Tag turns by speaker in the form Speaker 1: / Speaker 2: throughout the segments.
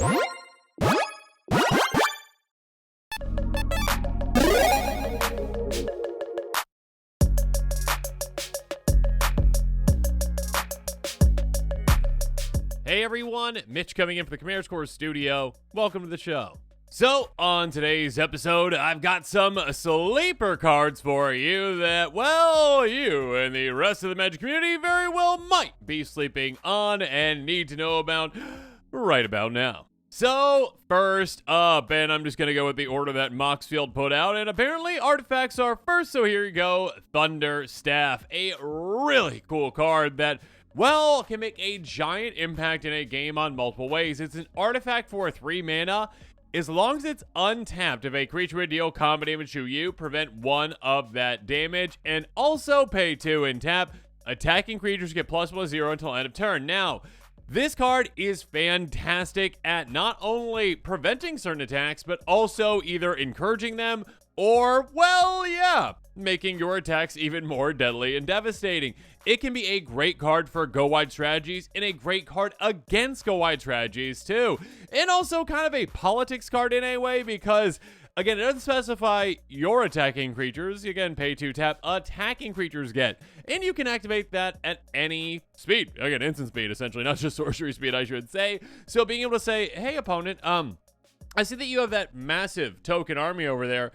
Speaker 1: Hey everyone, Mitch coming in for the Command Score Studio. Welcome to the show. So, on today's episode, I've got some sleeper cards for you that, well, you and the rest of the Magic community very well might be sleeping on and need to know about right about now. So, first up, and I'm just going to go with the order that Moxfield put out, and apparently artifacts are first, so here you go, Thunder Staff, a really cool card that, well, can make a giant impact in a game on multiple ways. It's an artifact for 3 mana. As long as it's untapped, if a creature would deal combat damage to you, prevent 1 of that damage, and also pay 2 and tap. Attacking creatures get +1/+0 until end of turn. Now, this card is fantastic at not only preventing certain attacks, but also either encouraging them or, well, yeah, making your attacks even more deadly and devastating. It can be a great card for go-wide strategies and a great card against go-wide strategies too. And also kind of a politics card in a way because, again, it doesn't specify your attacking creatures. Again, pay 2 tap, attacking creatures get. And you can activate that at any speed. Again, instant speed, essentially, not just sorcery speed, I should say. So being able to say, hey, opponent, I see that you have that massive token army over there.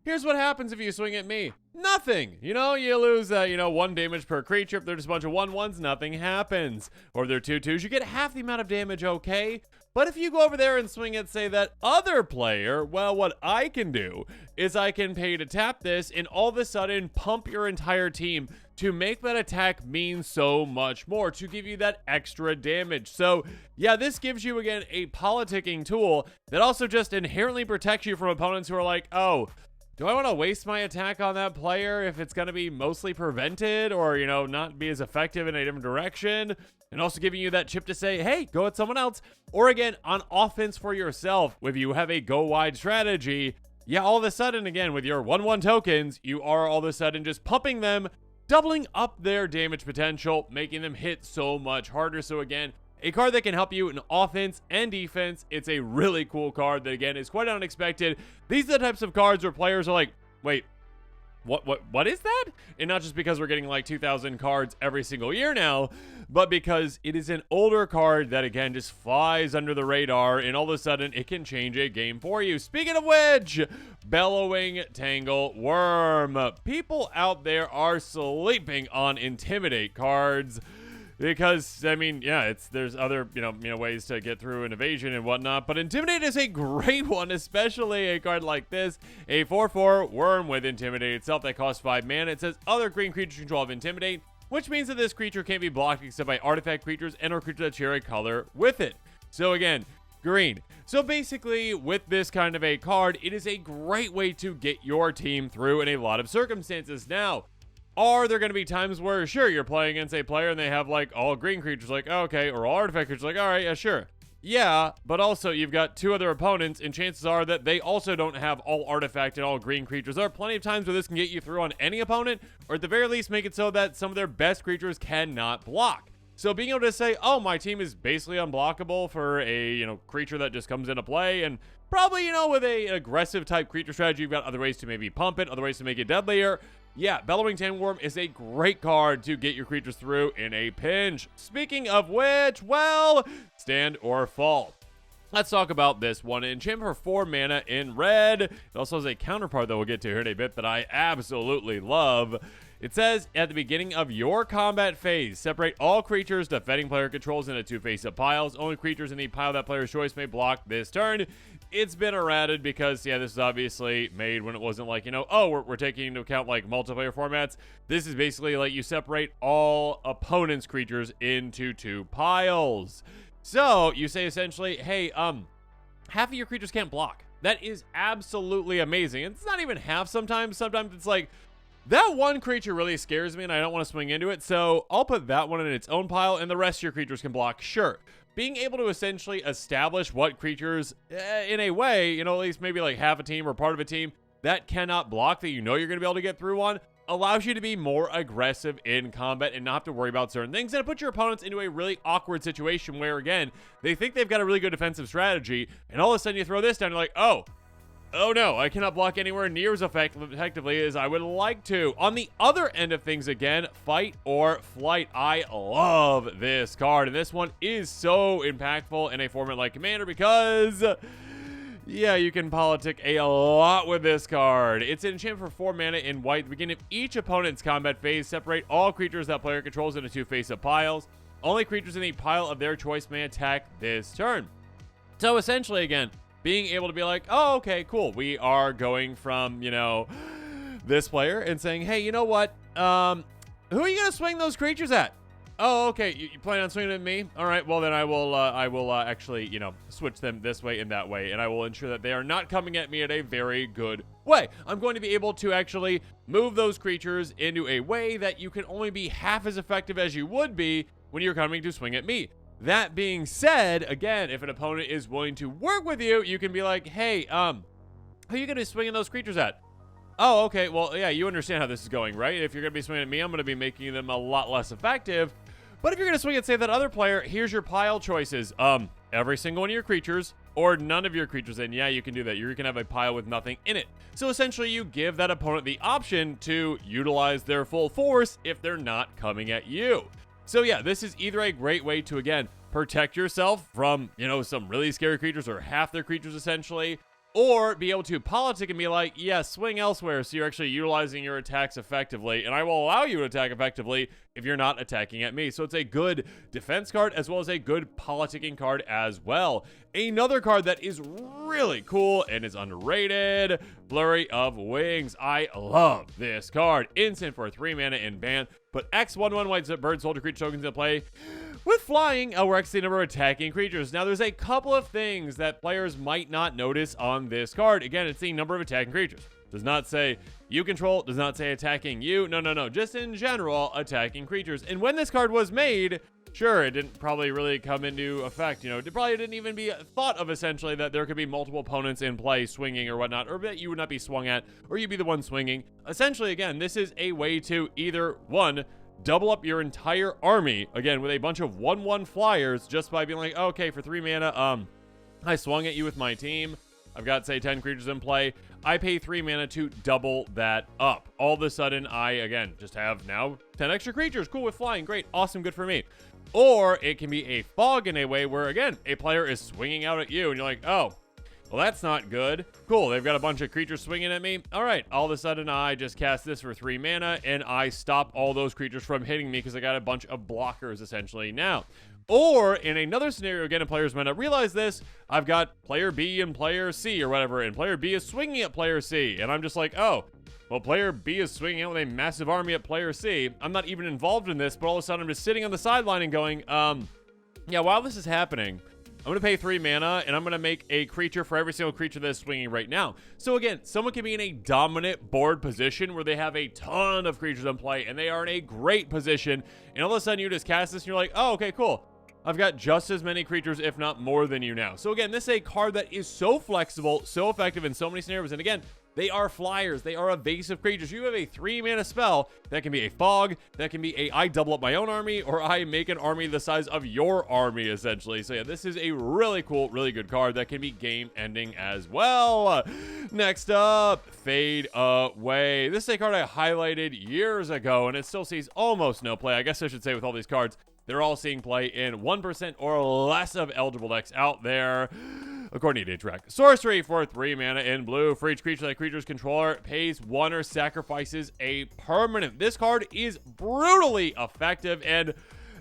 Speaker 1: Here's what happens if you swing at me. Nothing. You know, you lose, 1 damage per creature. If they're just a bunch of 1/1s, nothing happens. Or if they're 2/2s, you get half the amount of damage, okay? But if you go over there and swing at, say, that other player, well, what I can do is I can pay to tap this and all of a sudden pump your entire team to make that attack mean so much more, to give you that extra damage. So, yeah, this gives you, again, a politicking tool that also just inherently protects you from opponents who are like, oh, do I want to waste my attack on that player if it's going to be mostly prevented or, not be as effective in a different direction? And also giving you that chip to say, hey, go at someone else. Or again, on offense for yourself, if you have a go-wide strategy, yeah, all of a sudden, again, with your 1/1 tokens, you are all of a sudden just pumping them, doubling up their damage potential, making them hit so much harder. So again, a card that can help you in offense and defense. It's a really cool card that, again, is quite unexpected. These are the types of cards where players are like, wait, what is that? And not just because we're getting like 2,000 cards every single year now, but because it is an older card that, again, just flies under the radar, and all of a sudden it can change a game for you. Speaking of which, Bellowing Tangle Worm. People out there are sleeping on Intimidate cards. Because, I mean, yeah, there's other, ways to get through an evasion and whatnot, but Intimidate is a great one, especially a card like this, a 4/4 worm with Intimidate itself that costs 5 mana. It says other green creatures control of Intimidate, which means that this creature can't be blocked except by artifact creatures and or creatures that share a color with it. So again, green. So basically, with this kind of a card, it is a great way to get your team through in a lot of circumstances. Now, are there going to be times where, sure, you're playing against a player and they have, like, all green creatures, like, oh, okay, or all artifact creatures, like, all right, yeah, sure. Yeah, but also you've got 2 other opponents, and chances are that they also don't have all artifact and all green creatures. There are plenty of times where this can get you through on any opponent, or at the very least make it so that some of their best creatures cannot block. So being able to say, oh, my team is basically unblockable for a, creature that just comes into play, and probably, with a aggressive type creature strategy, you've got other ways to maybe pump it, other ways to make it deadlier. Yeah, Bellowing Tangle Worm is a great card to get your creatures through in a pinch. Speaking of which, well, stand or fall. Let's talk about this one. Enchantment for 4 mana in red. It also has a counterpart that we'll get to here in a bit that I absolutely love. It says, at the beginning of your combat phase, separate all creatures defending player controls into 2 face-up piles. Only creatures in the pile that player's choice may block this turn. It's been errated because, yeah, this is obviously made when it wasn't like, we're taking into account, like, multiplayer formats. This is basically like you separate all opponents' creatures into 2 piles. So, you say essentially, hey, half of your creatures can't block. That is absolutely amazing. It's not even half sometimes. Sometimes it's like, that one creature really scares me and I don't want to swing into it, so I'll put that one in its own pile and the rest of your creatures can block. Sure. Being able to essentially establish what creatures, in a way, at least maybe like half a team or part of a team that cannot block that you're going to be able to get through on, allows you to be more aggressive in combat and not have to worry about certain things. And it puts your opponents into a really awkward situation where, again, they think they've got a really good defensive strategy, and all of a sudden you throw this down, you're like, oh no, I cannot block anywhere near as effectively as I would like to. On the other end of things, again, fight or flight. I love this card, and this one is so impactful in a format like Commander because, yeah, you can politic a lot with this card. It's an enchantment for 4 mana in white. At the beginning of each opponent's combat phase, separate all creatures that player controls into 2 face-up piles. Only creatures in the pile of their choice may attack this turn. So essentially, again, being able to be like, oh, okay, cool. We are going from, this player and saying, hey, you know what? Who are you going to swing those creatures at? Oh, okay. You plan on swinging at me? All right. Well, then I will actually, switch them this way and that way. And I will ensure that they are not coming at me at a very good way. I'm going to be able to actually move those creatures into a way that you can only be half as effective as you would be when you're coming to swing at me. That being said, again, if an opponent is willing to work with you, you can be like, hey, who are you going to be swinging those creatures at? Oh, okay, well, yeah, you understand how this is going, right? If you're going to be swinging at me, I'm going to be making them a lot less effective. But if you're going to swing at, say, that other player, here's your pile choices. Every single one of your creatures or none of your creatures. And yeah, you can do that. You can have a pile with nothing in it. So essentially, you give that opponent the option to utilize their full force if they're not coming at you. So yeah, this is either a great way to, again, protect yourself from, some really scary creatures or half their creatures essentially, or be able to politic and be like, yeah, swing elsewhere so you're actually utilizing your attacks effectively, and I will allow you to attack effectively if you're not attacking at me. So it's a good defense card as well as a good politicking card as well. Another card that is really cool and is underrated, Blurry of Wings. I love this card. Instant for 3 mana in ban. Put X 1/1 white bird soldier creature tokens into play. With flying, or X the number of attacking creatures. Now, there's a couple of things that players might not notice on this card. Again, it's the number of attacking creatures. Does not say you control, does not say attacking you. No. Just in general, attacking creatures. And when this card was made, sure, it didn't probably really come into effect. It probably didn't even be thought of essentially that there could be multiple opponents in play swinging or whatnot, or that you would not be swung at, or you'd be the one swinging. Essentially, again, this is a way to either, one, double up your entire army, again, with a bunch of 1/1 flyers just by being like, okay, for 3 mana, I swung at you with my team. I've got, say, 10 creatures in play. I pay 3 mana to double that up. All of a sudden, I, again, just have now 10 extra creatures. Cool with flying. Great. Awesome. Good for me. Or it can be a fog in a way where, again, a player is swinging out at you and you're like, oh, well, that's not good. Cool, they've got a bunch of creatures swinging at me. All right, all of a sudden, I just cast this for 3 mana, and I stop all those creatures from hitting me because I got a bunch of blockers, essentially, now. Or, in another scenario, again, and players might not realize this, I've got player B and player C or whatever, and player B is swinging at player C, and I'm just like, oh, well, player B is swinging out with a massive army at player C. I'm not even involved in this, but all of a sudden, I'm just sitting on the sideline and going, yeah, while this is happening, I'm going to pay 3 mana, and I'm going to make a creature for every single creature that's swinging right now. So again, someone can be in a dominant board position where they have a ton of creatures in play, and they are in a great position, and all of a sudden you just cast this, and you're like, oh, okay, cool. I've got just as many creatures, if not more than you now. So again, this is a card that is so flexible, so effective in so many scenarios, and again, they are flyers. They are evasive creatures. You have a 3 mana spell that can be a fog, that can be I double up my own army, or I make an army the size of your army, essentially. So yeah, this is a really cool, really good card that can be game ending as well. Next up, Fade Away. This is a card I highlighted years ago, and it still sees almost no play. I guess I should say with all these cards, they're all seeing play in 1% or less of eligible decks out there, according to Track. Sorcery for 3 mana in blue. For each creature that creature's controller pays 1 or sacrifices a permanent. This card is brutally effective and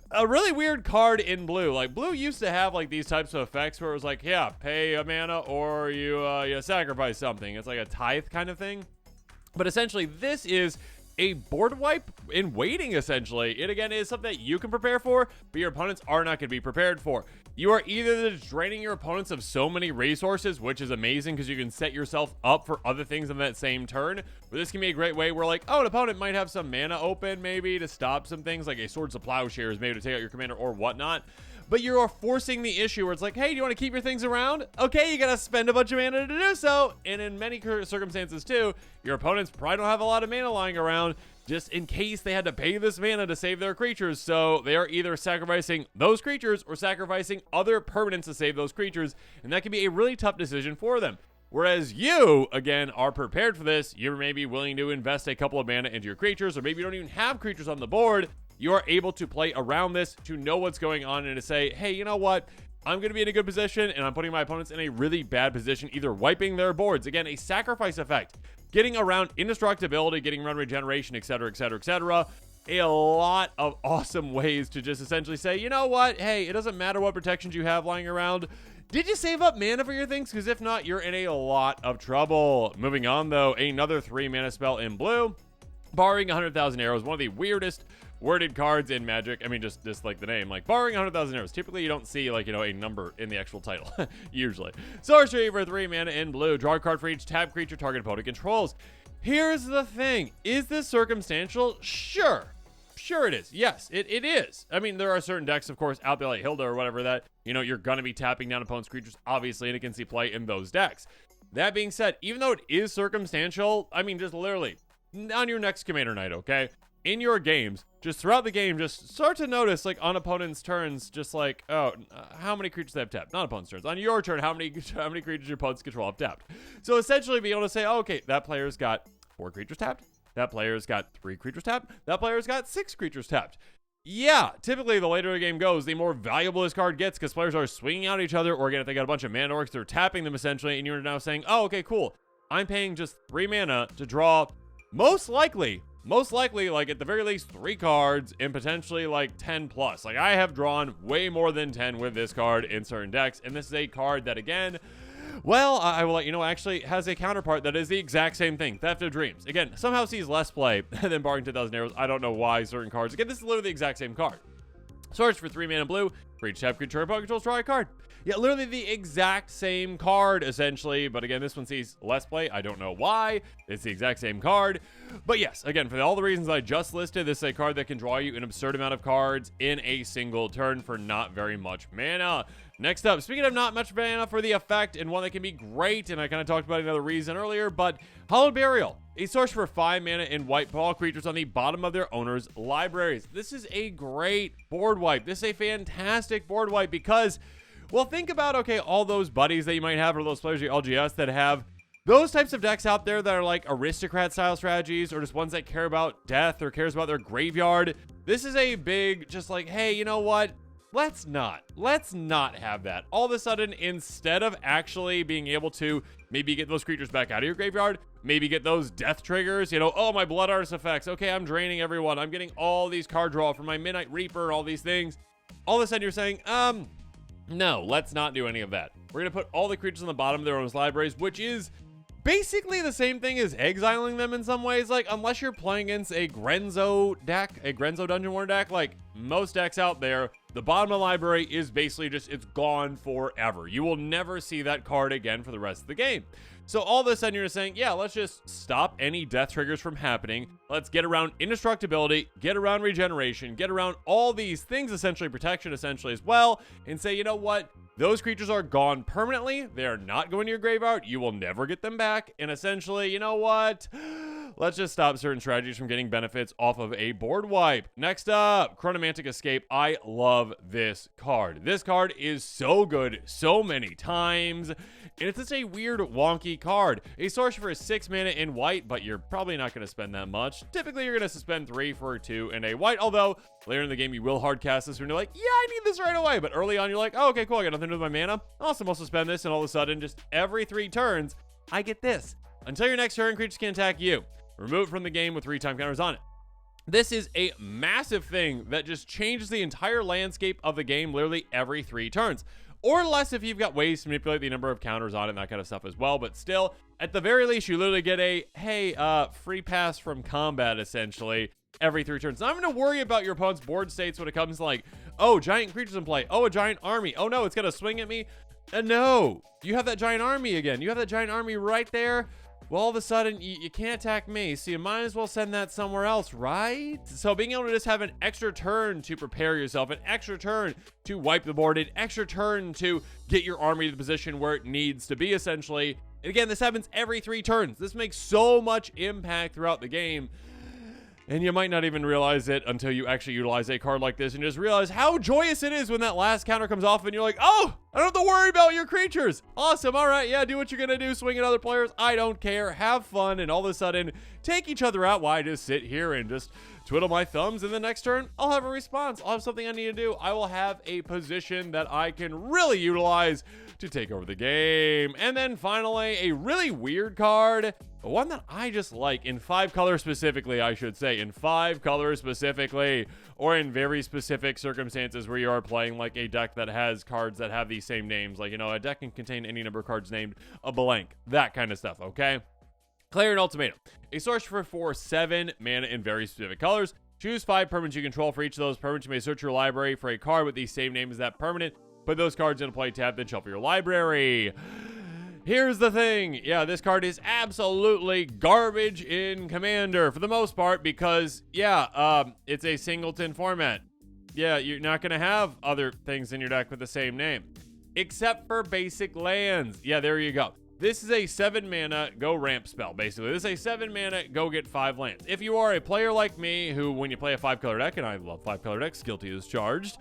Speaker 1: a really weird card in blue. Like, blue used to have like these types of effects where it was like, yeah, pay a mana or you sacrifice something. It's like a tithe kind of thing. But essentially, this is a board wipe in waiting, essentially. It, again, is something that you can prepare for, but your opponents are not going to be prepared for. You are either draining your opponents of so many resources, which is amazing because you can set yourself up for other things on that same turn, but this can be a great way where, like, oh, an opponent might have some mana open, maybe, to stop some things, like a Swords of Plowshares, maybe to take out your commander or whatnot. but you are forcing the issue where it's like, hey, do you want to keep your things around? Okay, you gotta spend a bunch of mana to do so. And in many circumstances too, your opponents probably don't have a lot of mana lying around just in case they had to pay this mana to save their creatures. So they are either sacrificing those creatures or sacrificing other permanents to save those creatures. And that can be a really tough decision for them. Whereas you, again, are prepared for this. You're maybe willing to invest a couple of mana into your creatures, or maybe you don't even have creatures on the board. You are able to play around this to know what's going on and to say, hey, you know what? I'm going to be in a good position, and I'm putting my opponents in a really bad position, either wiping their boards. Again, a sacrifice effect. Getting around indestructibility, getting around regeneration, etc., etc., etc. A lot of awesome ways to just essentially say, you know what? Hey, it doesn't matter what protections you have lying around. Did you save up mana for your things? Because if not, you're in a lot of trouble. Moving on, though, another 3-mana spell in blue. Borrowing 100,000 arrows, one of the weirdest worded cards in Magic. I mean, just like the name, like borrowing 100,000 arrows. Typically, you don't see like, a number in the actual title, usually. Sorcery for 3 mana in blue. Draw a card for each tab creature target opponent controls. Here's the thing. Is this circumstantial? Sure. Sure it is. Yes, it is. I mean, there are certain decks, of course, out there like Hilda or whatever that, you're going to be tapping down opponent's creatures, obviously, and it can see play in those decks. That being said, even though it is circumstantial, I mean, just literally, on your next commander night, okay? In your games, just throughout the game, just start to notice, like, on opponent's turns, just like, how many creatures they have tapped? Not opponent's turns. On your turn, how many creatures your opponents control have tapped? So essentially, be able to say, okay, that player's got 4 creatures tapped. That player's got 3 creatures tapped. That player's got 6 creatures tapped. Yeah, typically the later the game goes, the more valuable this card gets because players are swinging out each other, or again, if they got a bunch of mana orcs, they're tapping them essentially, and you're now saying, oh, okay, cool. I'm paying just 3 mana to draw most likely, like at the very least 3 cards and potentially like 10 plus. Like I have drawn way more than 10 with this card in certain decks, and this is a card that, again, well, I will let you know, actually has a counterpart that is the exact same thing. Theft of Dreams. Again, somehow sees less play than Borrowing 10,000 Arrows. I don't know why certain cards. Again, this is literally the exact same card. Search for 3 mana blue. For each tab creature opponent controls, draw a card. Yeah, literally the exact same card, essentially. But again, this one sees less play. I don't know why. It's the exact same card. But yes, again, for all the reasons I just listed, this is a card that can draw you an absurd amount of cards in a single turn for not very much mana. Next up, speaking of not much mana for the effect, and one that can be great, and I kind of talked about another reason earlier, but Hallowed Burial. A source for 5 mana in white ball creatures on the bottom of their owner's libraries. This is a great board wipe. This is a fantastic board wipe because, well, think about, okay, all those buddies that you might have, or those players at LGS that have those types of decks out there that are like aristocrat style strategies, or just ones that care about death or cares about their graveyard. This is a big, just like, hey, you know what? Let's not have that. All of a sudden, instead of actually being able to maybe get those creatures back out of your graveyard, maybe get those death triggers, oh, my Blood Artist effects. Okay, I'm draining everyone. I'm getting all these card draw from my Midnight Reaper, all these things. All of a sudden, you're saying, no, let's not do any of that. We're going to put all the creatures on the bottom of their own libraries, which is basically the same thing as exiling them in some ways. Like, unless you're playing against a Grenzo deck, a Grenzo Dungeon Warrior deck, like most decks out there, the bottom of the library is basically just, it's gone forever. You will never see that card again for the rest of the game. So all of a sudden you're just saying, yeah, let's just stop any death triggers from happening. Let's get around indestructibility, get around regeneration, get around all these things, essentially protection, essentially as well, and say, you know what? Those creatures are gone permanently. They are not going to your graveyard. You will never get them back. And essentially, you know what? Let's just stop certain strategies from getting benefits off of a board wipe. Next up, Chronomantic Escape. I love this card. This card is so good so many times. And it's just a weird, wonky card. A sorcerer for 6 mana in white, but you're probably not going to spend that much. Typically, you're going to spend 3 for 2 and a white. Although, later in the game, you will hard cast this when you're like, yeah, I need this right away. But early on, you're like, oh, okay, cool. I got nothing to do with my mana. Awesome. I'll spend this. And all of a sudden, just every 3 turns, I get this. Until your next turn, creatures can attack you. Remove it from the game with 3 time counters on it. This is a massive thing that just changes the entire landscape of the game literally every 3 turns. Or less if you've got ways to manipulate the number of counters on it and that kind of stuff as well. But still, at the very least, you literally get a, hey, free pass from combat, essentially, every 3 turns. Not even to worry about your opponent's board states when it comes to like, oh, giant creatures in play. Oh, a giant army. Oh, no, it's going to swing at me. No, you have that giant army again. You have that giant army right there. well, all of a sudden, you can't attack me, so you might as well send that somewhere else, right? So being able to just have an extra turn to prepare yourself, an extra turn to wipe the board, an extra turn to get your army to the position where it needs to be, essentially. And again, this happens every 3 turns. This makes so much impact throughout the game. And you might not even realize it until you actually utilize a card like this and just realize how joyous it is when that last counter comes off and you're like, oh, I don't have to worry about your creatures. Awesome. All right. Yeah, do what you're going to do. Swing at other players. I don't care. Have fun. And all of a sudden, take each other out while I just sit here and just twiddle my thumbs. And the next turn, I'll have a response. I'll have something I need to do. I will have a position that I can really utilize to take over the game. And then finally, a really weird card. One that I just like in 5 colors specifically, I should say, in 5 colors specifically, or in very specific circumstances where you are playing like a deck that has cards that have these same names. Like, a deck can contain any number of cards named a blank, that kind of stuff, okay? Clarion Ultimatum, a sorcerer for 7 mana in very specific colors. Choose 5 permanents you control. For each of those permanents, you may search your library for a card with the same name as that permanent. Put those cards in a play tab, then shuffle your library. Here's the thing. Yeah, this card is absolutely garbage in Commander for the most part because, it's a singleton format. Yeah, you're not going to have other things in your deck with the same name. Except for basic lands. Yeah, there you go. This is a 7 mana go ramp spell, basically. This is a 7 mana go get 5 lands. If you are a player like me who, when you play a 5 color deck, and I love 5 color decks, guilty as charged,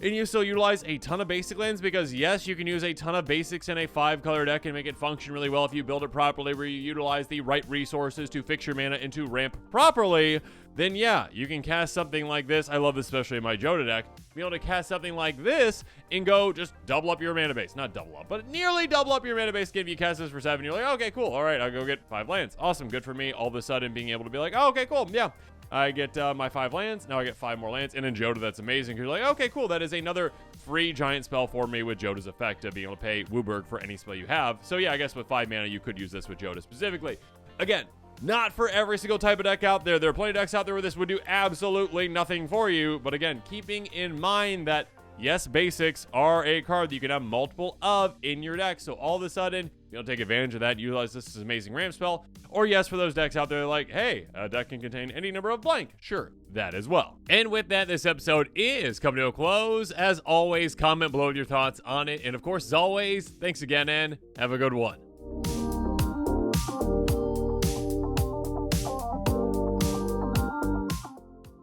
Speaker 1: and you still utilize a ton of basic lands because, yes, you can use a ton of basics in a 5-color deck and make it function really well if you build it properly, where you utilize the right resources to fix your mana and to ramp properly, then, yeah, you can cast something like this. I love this especially in my Joda deck. Be able to cast something like this and go just double up your mana base. Not double up, but nearly double up your mana base. If you cast this for 7, you're like, okay, cool. All right, I'll go get 5 lands. Awesome. Good for me. All of a sudden being able to be like, oh, okay, cool. Yeah. I get my 5 lands. Now I get 5 more lands. And in Joda, that's amazing. You're like, okay, cool. That is another free giant spell for me with Joda's effect of being able to pay Wooburg for any spell you have. So yeah, I guess with 5 mana, you could use this with Joda specifically. Again, not for every single type of deck out there. There are plenty of decks out there where this would do absolutely nothing for you. But again, keeping in mind that, yes, basics are a card that you can have multiple of in your deck. So all of a sudden, you'll take advantage of that and utilize this as an amazing ramp spell. Or yes, for those decks out there like, hey, a deck can contain any number of blank. Sure, that as well. And with that, this episode is coming to a close. As always, comment below with your thoughts on it. And of course, as always, thanks again and have a good one.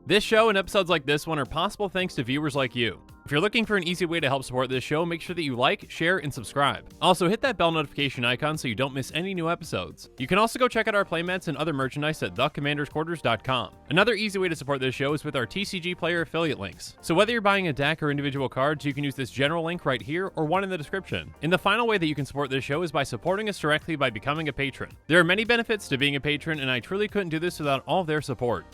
Speaker 1: This show and episodes like this one are possible thanks to viewers like you. If you're looking for an easy way to help support this show, make sure that you like, share, and subscribe. Also, hit that bell notification icon so you don't miss any new episodes. You can also go check out our playmats and other merchandise at thecommandersquarters.com. Another easy way to support this show is with our TCG player affiliate links. So whether you're buying a deck or individual cards, you can use this general link right here or one in the description. And the final way that you can support this show is by supporting us directly by becoming a patron. There are many benefits to being a patron, and I truly couldn't do this without all of their support.